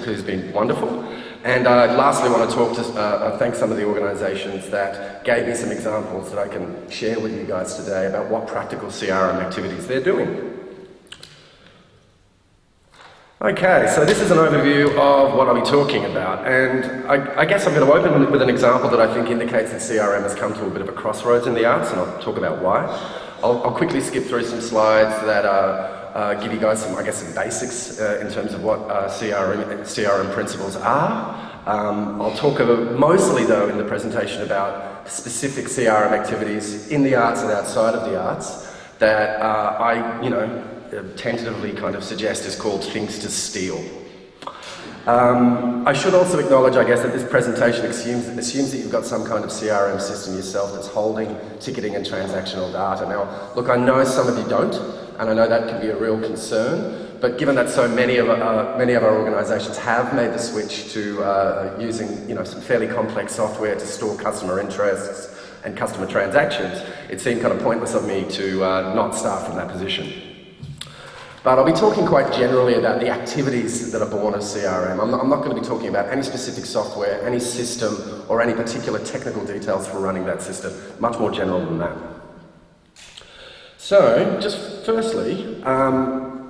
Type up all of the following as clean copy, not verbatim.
who's been wonderful. And lastly, I want to thank some of the organisations that gave me some examples that I can share with you guys today about what practical CRM activities they're doing. Okay, so this is an overview of what I'll be talking about, and I guess I'm going to open with an example that I think indicates that CRM has come to a bit of a crossroads in the arts, and I'll talk about why. I'll quickly skip through some slides that give you guys some, some basics in terms of what CRM principles are. I'll talk mostly, though, in the presentation about specific CRM activities in the arts and outside of the arts that I tentatively kind of suggest is called things to steal. I should also acknowledge, I guess, that this presentation assumes that you've got some kind of CRM system yourself that's holding ticketing and transactional data. Now, look, I know some of you don't, and I know that can be a real concern, but given that so many of our organisations have made the switch to using some fairly complex software to store customer interests and customer transactions, it seemed kind of pointless of me to not start from that position. But I'll be talking quite generally about the activities that are born of CRM. I'm not going to be talking about any specific software, any system, or any particular technical details for running that system. Much more general than that. So, just firstly,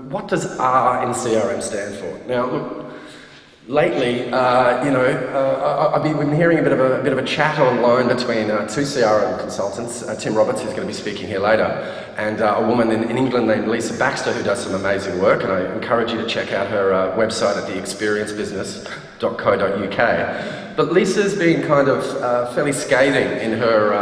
what does R in CRM stand for? Now, look, lately, I've been hearing a bit of a chat online between two CRM consultants, Tim Roberts, who's going to be speaking here later, and a woman in England named Lisa Baxter, who does some amazing work, and I encourage you to check out her website at theexperiencebusiness.co.uk. But Lisa's been kind of fairly scathing in her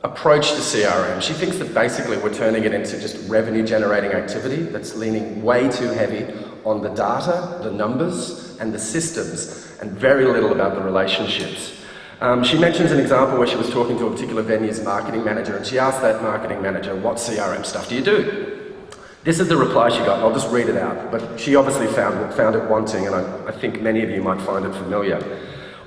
approach to CRM. She thinks that basically we're turning it into just revenue-generating activity that's leaning way too heavy on the data, the numbers, and the systems, and very little about the relationships. She mentions an example where she was talking to a particular venue's marketing manager, and she asked that marketing manager, "What CRM stuff do you do?" This is the reply she got. I'll just read it out, but she obviously found it wanting, and I think many of you might find it familiar.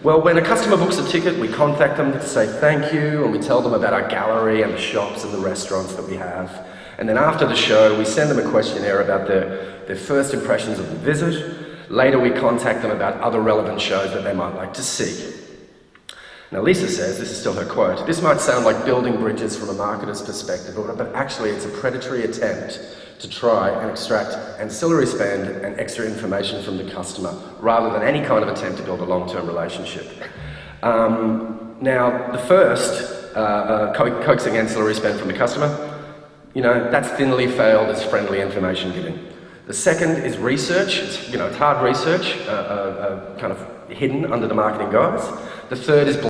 "Well, when a customer books a ticket, we contact them to say thank you, and we tell them about our gallery and the shops and the restaurants that we have. And then after the show, we send them a questionnaire about their first impressions of the visit. Later, we contact them about other relevant shows that they might like to see." Now, Lisa says, this is still her quote, "This might sound like building bridges from a marketer's perspective, but actually it's a predatory attempt to try and extract ancillary spend and extra information from the customer, rather than any kind of attempt to build a long-term relationship." Now, the first, coaxing ancillary spend from the customer, that's thinly veiled as friendly information giving. The second is research. It's hard research, kind of hidden under the marketing guise. The third is